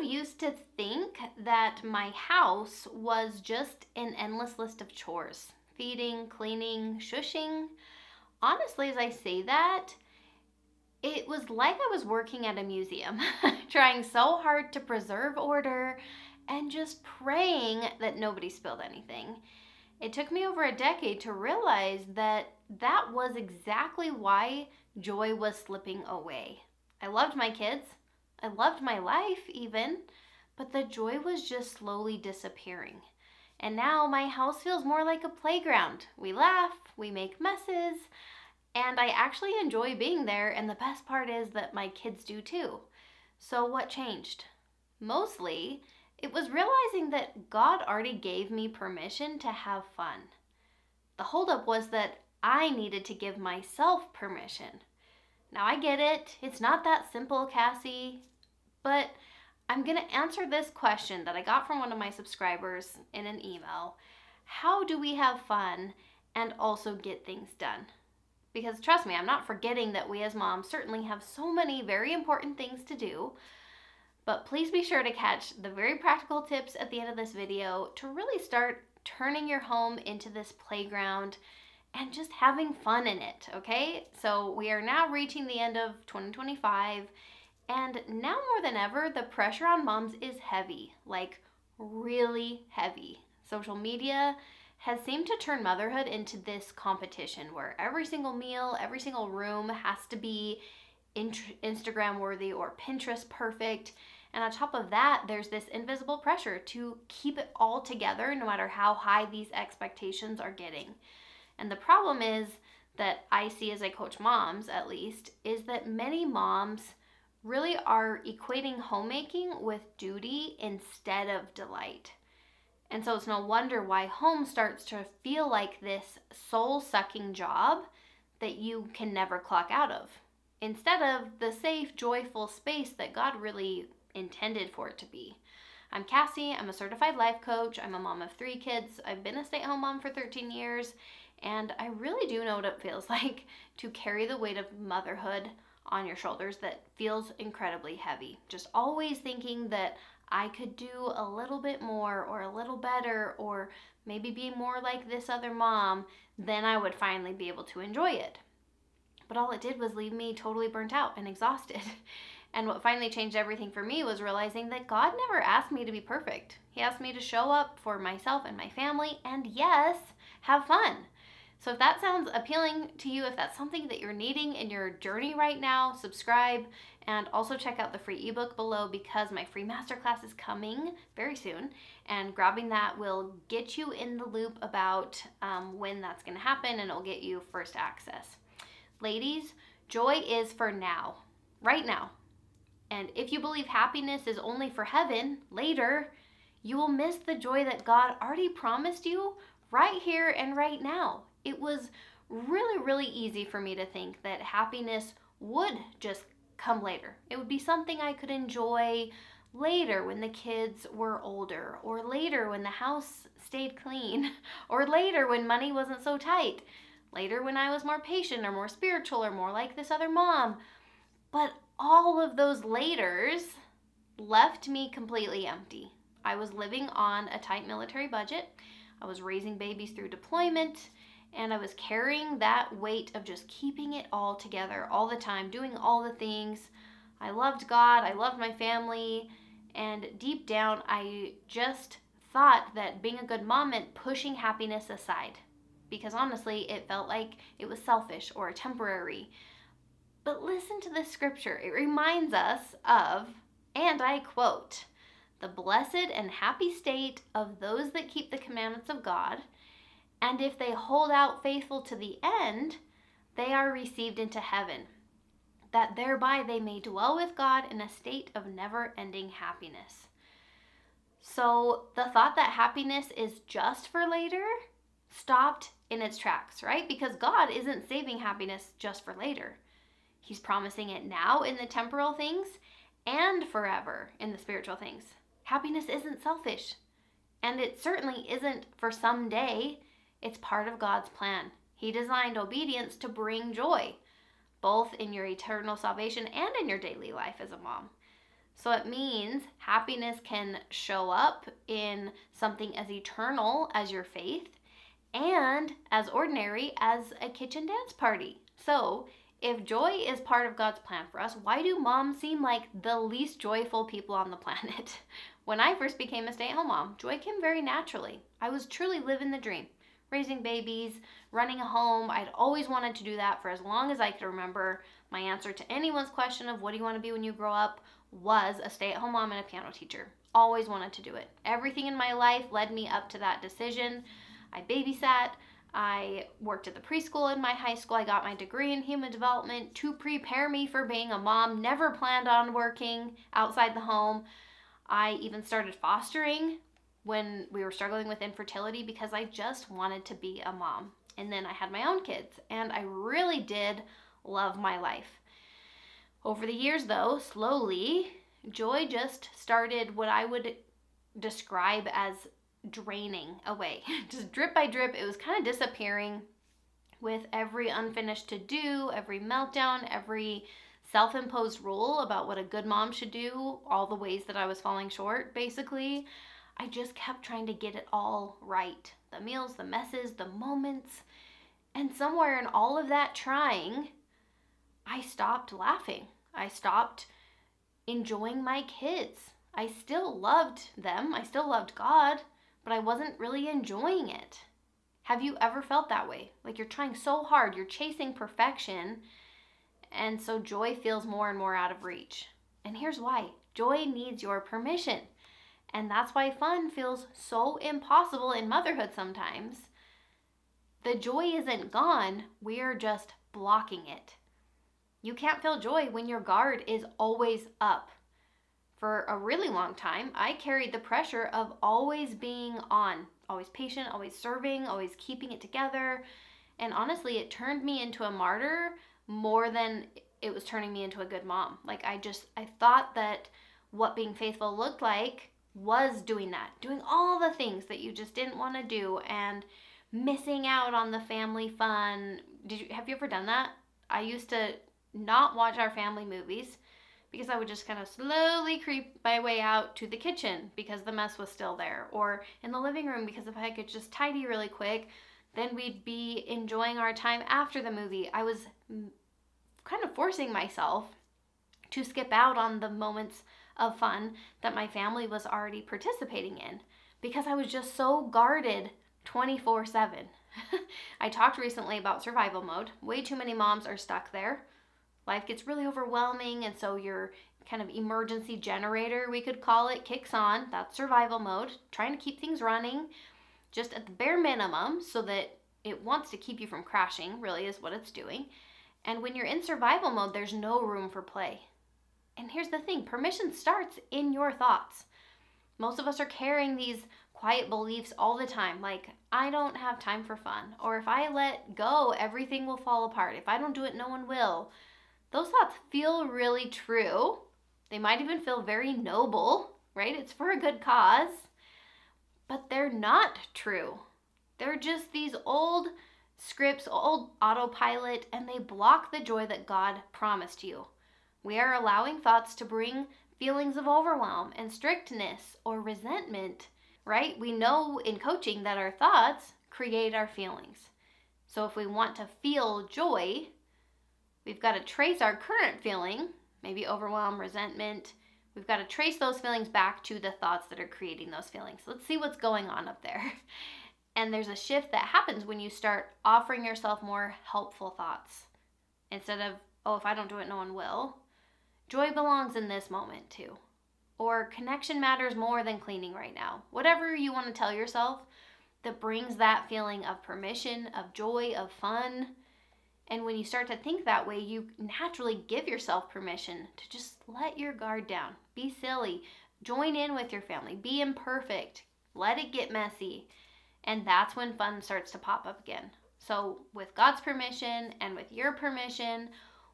of used to think that my house was just an endless list of chores: feeding, cleaning, shushing. Honestly, as I say that, it was like I was working at a museum, trying so hard to preserve order and just praying that nobody spilled anything. It took me over a decade to realize that that was exactly why joy was slipping away. I loved my kids, I loved my life even, but the joy was just slowly disappearing. And now my house feels more like a playground. We laugh, we make messes, and I actually enjoy being there, and the best part is that my kids do too. So, what changed? Mostly, it was realizing that God already gave me permission to have fun. The holdup was that I needed to give myself permission. Now, I get it, it's not that simple, Cassie, but I'm going to answer this question that I got from one of my subscribers in an email. How do we have fun and also get things done? Because trust me, I'm not forgetting that we as moms certainly have so many very important things to do. But please be sure to catch the very practical tips at the end of this video to really start turning your home into this playground and just having fun in it, okay? So we are now reaching the end of 2025, and now more than ever, the pressure on moms is heavy, like really heavy. Social media has seemed to turn motherhood into this competition where every single meal, every single room has to be Instagram worthy or Pinterest perfect. And on top of that, there's this invisible pressure to keep it all together no matter how high these expectations are getting. And the problem is that I see as I coach moms, at least, is that many moms really are equating homemaking with duty instead of delight. And so it's no wonder why home starts to feel like this soul-sucking job that you can never clock out of, instead of the safe, joyful space that God really intended for it to be. I'm Cassie. I'm a certified life coach. I'm a mom of 3 kids. I've been a stay-at-home mom for 13 years, and I really do know what it feels like to carry the weight of motherhood on your shoulders that feels incredibly heavy. Just always thinking that I could do a little bit more or a little better or maybe be more like this other mom, then I would finally be able to enjoy it. But all it did was leave me totally burnt out and exhausted. And what finally changed everything for me was realizing that God never asked me to be perfect. He asked me to show up for myself and my family and, yes, have fun. So if that sounds appealing to you, if that's something that you're needing in your journey right now, subscribe and also check out the free ebook below because my free masterclass is coming very soon, and grabbing that will get you in the loop about when that's going to happen, and it'll get you first access. Ladies, joy is for now, right now. And if you believe happiness is only for heaven, later, you will miss the joy that God already promised you right here and right now. It was really, really easy for me to think that happiness would just come later. It would be something I could enjoy later when the kids were older, or later when the house stayed clean, or later when money wasn't so tight, later when I was more patient or more spiritual or more like this other mom. But all of those laters left me completely empty. I was living on a tight military budget. I was raising babies through deployment, and I was carrying that weight of just keeping it all together all the time, doing all the things. I loved God, I loved my family, and deep down, I just thought that being a good mom meant pushing happiness aside, because honestly, it felt like it was selfish or temporary. But listen to this scripture. It reminds us of, and I quote, "The blessed and happy state of those that keep the commandments of God, and if they hold out faithful to the end, they are received into heaven, that thereby they may dwell with God in a state of never-ending happiness." So the thought that happiness is just for later stopped in its tracks, right? Because God isn't saving happiness just for later. He's promising it now in the temporal things and forever in the spiritual things. Happiness isn't selfish, and it certainly isn't for someday. It's part of God's plan. He designed obedience to bring joy, both in your eternal salvation and in your daily life as a mom. So it means happiness can show up in something as eternal as your faith and as ordinary as a kitchen dance party. So, if joy is part of God's plan for us, why do moms seem like the least joyful people on the planet? When I first became a stay-at-home mom, joy came very naturally. I was truly living the dream. Raising babies, running a home, I'd always wanted to do that for as long as I could remember. My answer to anyone's question of what do you want to be when you grow up was a stay-at-home mom and a piano teacher. Always wanted to do it. Everything in my life led me up to that decision. I babysat. I worked at the preschool in my high school. I got my degree in human development to prepare me for being a mom. Never planned on working outside the home. I even started fostering when we were struggling with infertility because I just wanted to be a mom. And then I had my own kids, and I really did love my life. Over the years, though, slowly, joy just started what I would describe as draining away. Just drip by drip, it was kind of disappearing with every unfinished to do, every meltdown, every self-imposed rule about what a good mom should do, all the ways that I was falling short, basically. I just kept trying to get it all right. The meals, the messes, the moments. And somewhere in all of that trying, I stopped laughing. I stopped enjoying my kids. I still loved them. I still loved God, but I wasn't really enjoying it. Have you ever felt that way? Like you're trying so hard, you're chasing perfection, and so joy feels more and more out of reach. And here's why. Joy needs your permission. And that's why fun feels so impossible in motherhood sometimes. The joy isn't gone, we're just blocking it. You can't feel joy when your guard is always up. For a really long time, I carried the pressure of always being on, always patient, always serving, always keeping it together. And honestly, it turned me into a martyr more than it was turning me into a good mom. Like I thought that what being faithful looked like was doing that, doing all the things that you just didn't want to do and missing out on the family fun. Have you ever done that? I used to not watch our family movies because I would just kind of slowly creep my way out to the kitchen because the mess was still there, or in the living room because if I could just tidy really quick, then we'd be enjoying our time after the movie. I was kind of forcing myself to skip out on the moments of fun that my family was already participating in because I was just so guarded 24/7. I talked recently about survival mode. Way too many moms are stuck there. Life gets really overwhelming, and so your kind of emergency generator, we could call it, kicks on. That's survival mode, trying to keep things running just at the bare minimum so that it wants to keep you from crashing, really is what it's doing. And when you're in survival mode, there's no room for play. And here's the thing, permission starts in your thoughts. Most of us are carrying these quiet beliefs all the time, like, I don't have time for fun, or if I let go, everything will fall apart. If I don't do it, no one will. Those thoughts feel really true. They might even feel very noble, right? It's for a good cause, but they're not true. They're just these old scripts, old autopilot, and they block the joy that God promised you. We are allowing thoughts to bring feelings of overwhelm and strictness or resentment, right? We know in coaching that our thoughts create our feelings. So if we want to feel joy, we've got to trace our current feeling, maybe overwhelm, resentment. We've got to trace those feelings back to the thoughts that are creating those feelings. Let's see what's going on up there. And there's a shift that happens when you start offering yourself more helpful thoughts. Instead of, oh, if I don't do it, no one will. Joy belongs in this moment too. Or connection matters more than cleaning right now. Whatever you want to tell yourself that brings that feeling of permission, of joy, of fun. And when you start to think that way, you naturally give yourself permission to just let your guard down. Be silly. Join in with your family. Be imperfect. Let it get messy. And that's when fun starts to pop up again. So with God's permission and with your permission,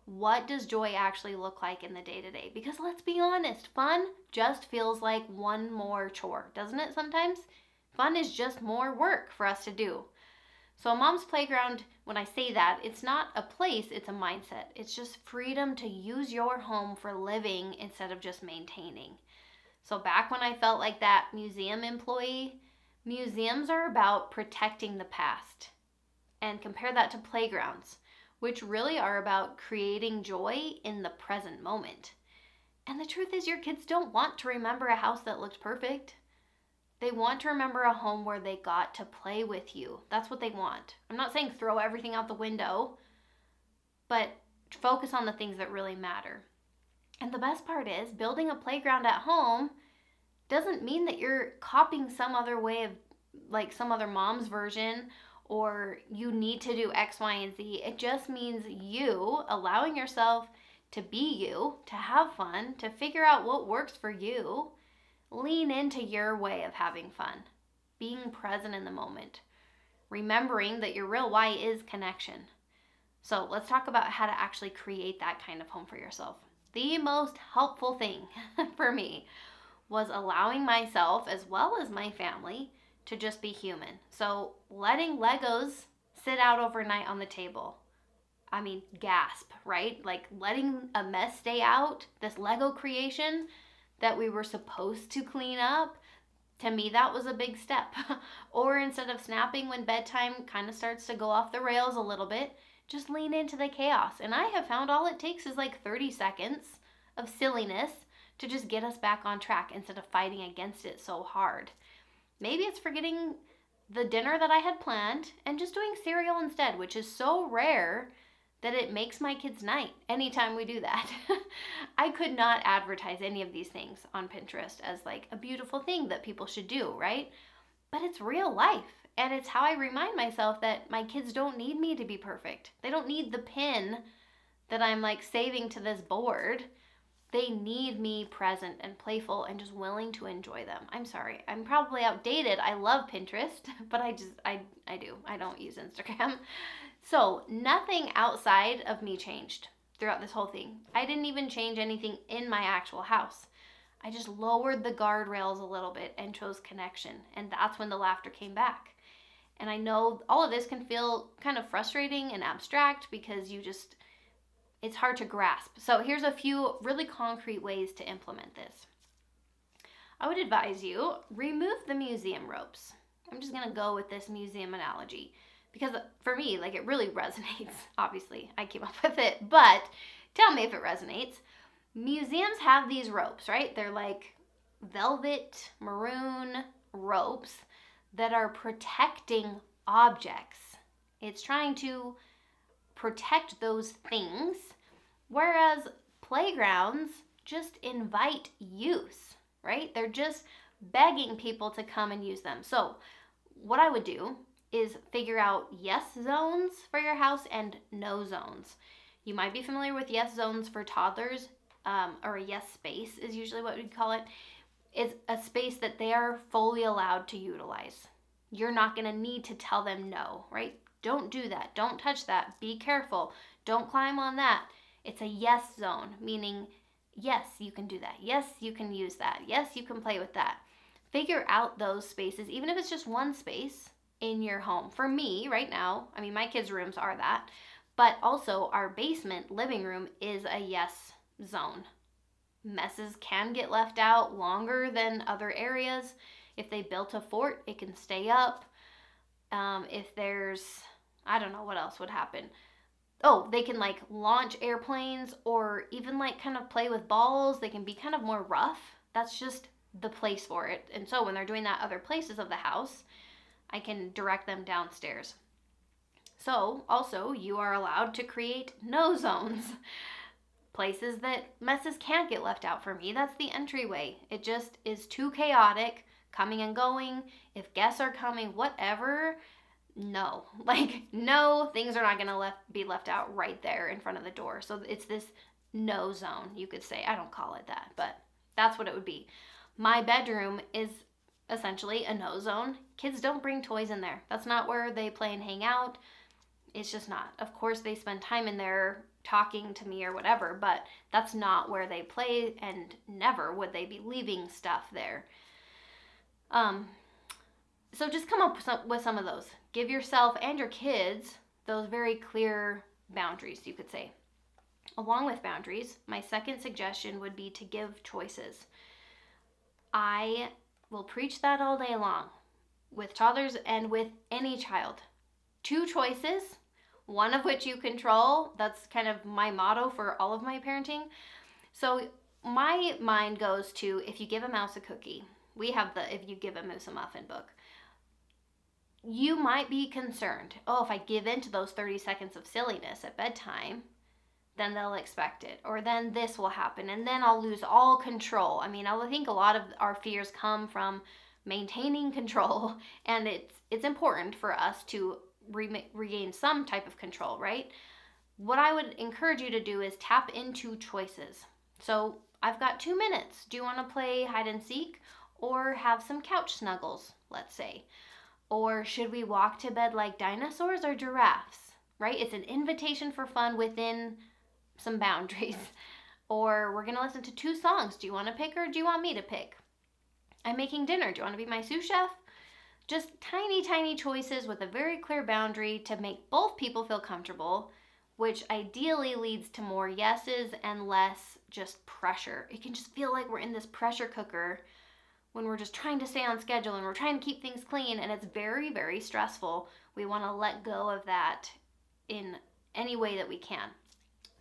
what does joy actually look like in the day-to-day? Because let's be honest, fun just feels like one more chore, doesn't it sometimes? Fun is just more work for us to do. So a mom's playground, when I say that, it's not a place, it's a mindset. It's just freedom to use your home for living instead of just maintaining. So back when I felt like that museum employee, museums are about protecting the past. And compare that to playgrounds, which really are about creating joy in the present moment. And the truth is, your kids don't want to remember a house that looks perfect. They want to remember a home where they got to play with you. That's what they want. I'm not saying throw everything out the window, but focus on the things that really matter. And the best part is, building a playground at home doesn't mean that you're copying some other way of, like some other mom's version, or you need to do X, Y, and Z. It just means you allowing yourself to be you, to have fun, to figure out what works for you. Lean into your way of having fun, being present in the moment, remembering that your real why is connection. So let's talk about how to actually create that kind of home for yourself. The most helpful thing for me was allowing myself, as well as my family, to just be human. So letting Legos sit out overnight on the table. I mean, gasp, right? Like letting a mess stay out, this Lego creation that we were supposed to clean up, to me that was a big step. Or instead of snapping when bedtime kind of starts to go off the rails a little bit, just lean into the chaos. And I have found all it takes is like 30 seconds of silliness to just get us back on track instead of fighting against it so hard. Maybe it's forgetting the dinner that I had planned and just doing cereal instead, which is so rare that it makes my kids' night anytime we do that. I could not advertise any of these things on Pinterest as like a beautiful thing that people should do, right? But it's real life. And it's how I remind myself that my kids don't need me to be perfect. They don't need the pin that I'm like saving to this board. They need me present and playful and just willing to enjoy them. I'm sorry, I'm probably outdated. I love Pinterest, but I don't use Instagram. So nothing outside of me changed throughout this whole thing. I didn't even change anything in my actual house. I just lowered the guardrails a little bit and chose connection. And that's when the laughter came back. And I know all of this can feel kind of frustrating and abstract because it's hard to grasp. So here's a few really concrete ways to implement this. I would advise you remove the museum ropes. I'm just going to go with this museum analogy because for me, like, it really resonates. Obviously, I came up with it, but tell me if it resonates. Museums have these ropes, right? They're like velvet maroon ropes that are protecting objects. It's trying to protect those things, whereas playgrounds just invite use, right? They're just begging people to come and use them. So what I would do is figure out yes zones for your house and no zones. You might be familiar with yes zones for toddlers, or a yes space is usually what we'd call it. It's a space that they are fully allowed to utilize. You're not going to need to tell them no, right? Don't do that. Don't touch that. Be careful. Don't climb on that. It's a yes zone, meaning yes, you can do that. Yes, you can use that. Yes, you can play with that. Figure out those spaces, even if it's just one space in your home. For me, right now, I mean, my kids' rooms are that, but also our basement living room is a yes zone. Messes can get left out longer than other areas. If they built a fort, it can stay up. If there's, I don't know what else would happen. Oh, they can like launch airplanes or even like kind of play with balls. They can be kind of more rough. That's just the place for it. And so when they're doing that other places of the house, I can direct them downstairs. So also, you are allowed to create no zones. Places that messes can't get left out. For me, that's the entryway. It just is too chaotic, coming and going. If guests are coming, whatever, no. Like, no, things are not going to be left out right there in front of the door. So it's this no zone, you could say. I don't call it that, but that's what it would be. My bedroom is essentially a no zone. Kids don't bring toys in there. That's not where they play and hang out. It's just not. Of course, they spend time in there talking to me or whatever, but that's not where they play, and never would they be leaving stuff there. So just come up with some of those. Give yourself and your kids those very clear boundaries, you could say. Along with boundaries, my second suggestion would be to give choices. I will preach that all day long with toddlers and with any child. Two choices, one of which you control. That's kind of my motto for all of my parenting. So my mind goes to, if you give a mouse a cookie, we have the if you give a moose a muffin book. You might be concerned, oh, if I give in to those 30 seconds of silliness at bedtime, then they'll expect it, or then this will happen, and then I'll lose all control. I mean, I think a lot of our fears come from maintaining control, and it's important for us to regain some type of control, right? What I would encourage you to do is tap into choices. So I've got 2 minutes. Do you want to play hide and seek or have some couch snuggles, let's say? Or should we walk to bed like dinosaurs or giraffes? Right? It's an invitation for fun within some boundaries. Or we're going to listen to 2 songs. Do you want to pick or do you want me to pick? I'm making dinner. Do you want to be my sous chef? Just tiny, tiny choices with a very clear boundary to make both people feel comfortable, which ideally leads to more yeses and less just pressure. It can just feel like we're in this pressure cooker when we're just trying to stay on schedule and we're trying to keep things clean, and it's very, very stressful. We want to let go of that in any way that we can.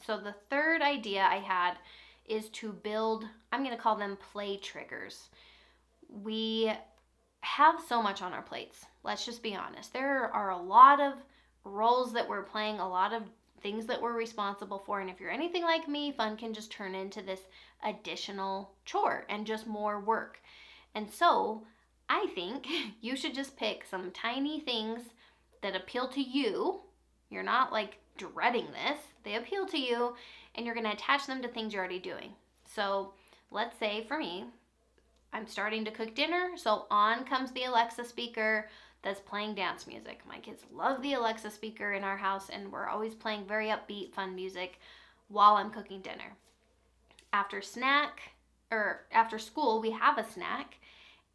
So the third idea I had is to build, I'm going to call them play triggers. We have so much on our plates. Let's just be honest. There are a lot of roles that we're playing, a lot of things that we're responsible for. And if you're anything like me, fun can just turn into this additional chore and just more work. And so I think you should just pick some tiny things that appeal to you. You're not like dreading this. They appeal to you, and you're going to attach them to things you're already doing. So let's say for me, I'm starting to cook dinner, so on comes the Alexa speaker that's playing dance music. My kids love the Alexa speaker in our house, and we're always playing very upbeat, fun music while I'm cooking dinner. After school, we have a snack,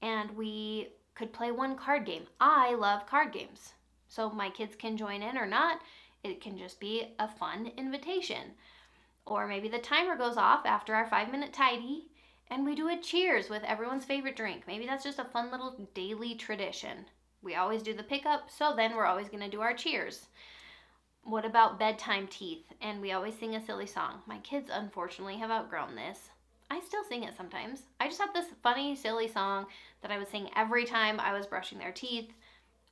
and we could play one card game. I love card games, so my kids can join in or not. It can just be a fun invitation. Or maybe the timer goes off after our 5-minute tidy, and we do a cheers with everyone's favorite drink. Maybe that's just a fun little daily tradition. We always do the pickup, so then we're always going to do our cheers. What about bedtime teeth? And we always sing a silly song. My kids, unfortunately, have outgrown this. I still sing it sometimes. I just have this funny, silly song that I would sing every time I was brushing their teeth.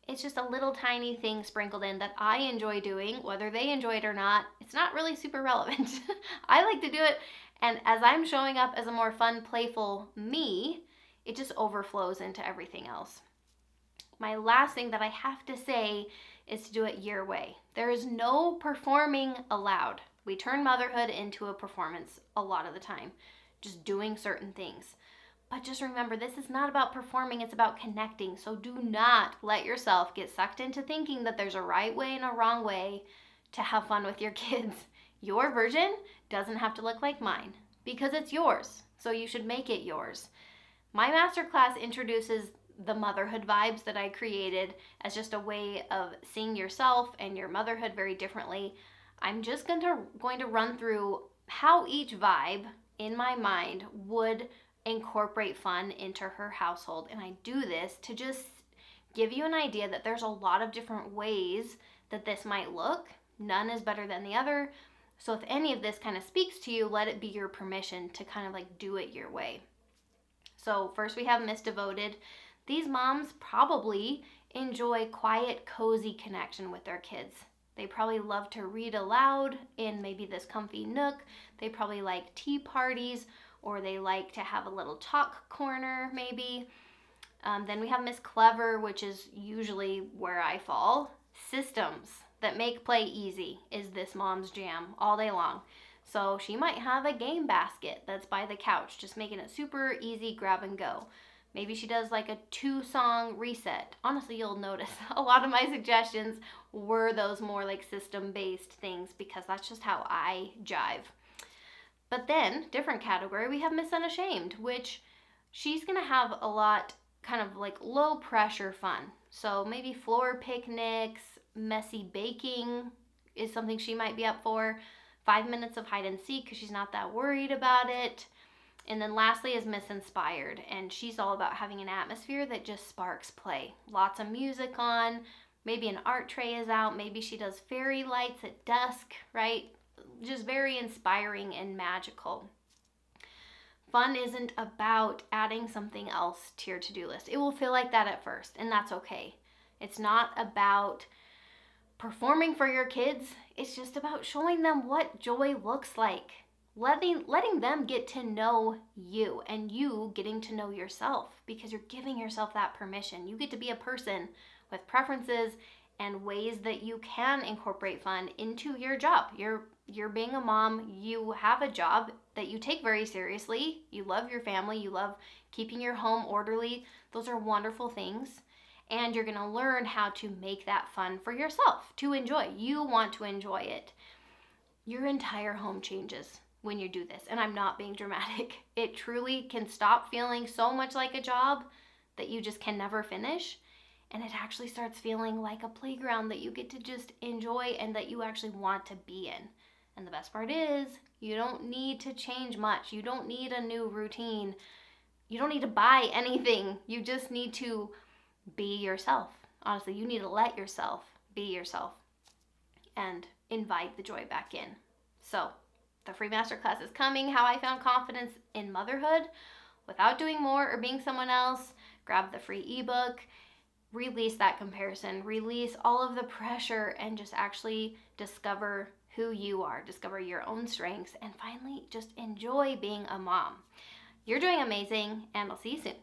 It's just a little tiny thing sprinkled in that I enjoy doing. Whether they enjoy it or not, it's not really super relevant. I like to do it, and as I'm showing up as a more fun, playful me, it just overflows into everything else. My last thing that I have to say is to do it your way. There is no performing allowed. We turn motherhood into a performance a lot of the time, just doing certain things. But just remember, this is not about performing, it's about connecting. So do not let yourself get sucked into thinking that there's a right way and a wrong way to have fun with your kids. Your version doesn't have to look like mine because it's yours. So you should make it yours. My masterclass introduces the motherhood vibes that I created as just a way of seeing yourself and your motherhood very differently. I'm just going to run through how each vibe in my mind would incorporate fun into her household. And I do this to just give you an idea that there's a lot of different ways that this might look. None is better than the other. So if any of this kind of speaks to you, let it be your permission to kind of like do it your way. So first we have Miss Devoted. These moms probably enjoy quiet, cozy connection with their kids. They probably love to read aloud in maybe this comfy nook. They probably like tea parties, or they like to have a little talk corner maybe. Then we have Miss Clever, which is usually where I fall. Systems that make play easy is this mom's jam all day long. So she might have a game basket that's by the couch, just making it super easy, grab and go. Maybe she does like a 2-song reset. Honestly, you'll notice a lot of my suggestions were those more like system-based things because that's just how I jive. But then, different category, we have Miss Unashamed, which she's going to have a lot kind of like low pressure fun. So maybe floor picnics, messy baking is something she might be up for. 5 minutes of hide and seek because she's not that worried about it. And then lastly is Miss Inspired, and she's all about having an atmosphere that just sparks play. Lots of music on, maybe an art tray is out, maybe she does fairy lights at dusk, right? Just very inspiring and magical. Fun isn't about adding something else to your to-do list. It will feel like that at first, and that's okay. It's not about performing for your kids. It's just about showing them what joy looks like. Letting them get to know you and you getting to know yourself, because you're giving yourself that permission. You get to be a person with preferences and ways that you can incorporate fun into your job. You're being a mom, you have a job that you take very seriously. You love your family, you love keeping your home orderly. Those are wonderful things. And you're going to learn how to make that fun for yourself to enjoy. You want to enjoy it. Your entire home changes when you do this. And I'm not being dramatic. It truly can stop feeling so much like a job that you just can never finish. And it actually starts feeling like a playground that you get to just enjoy and that you actually want to be in. And the best part is, you don't need to change much. You don't need a new routine. You don't need to buy anything. You just need to be yourself. Honestly, you need to let yourself be yourself and invite the joy back in. So, the free masterclass is coming. How I found confidence in motherhood without doing more or being someone else. Grab the free ebook. Release that comparison. Release all of the pressure and just actually discover who you are. Discover your own strengths and finally just enjoy being a mom. You're doing amazing, and I'll see you soon.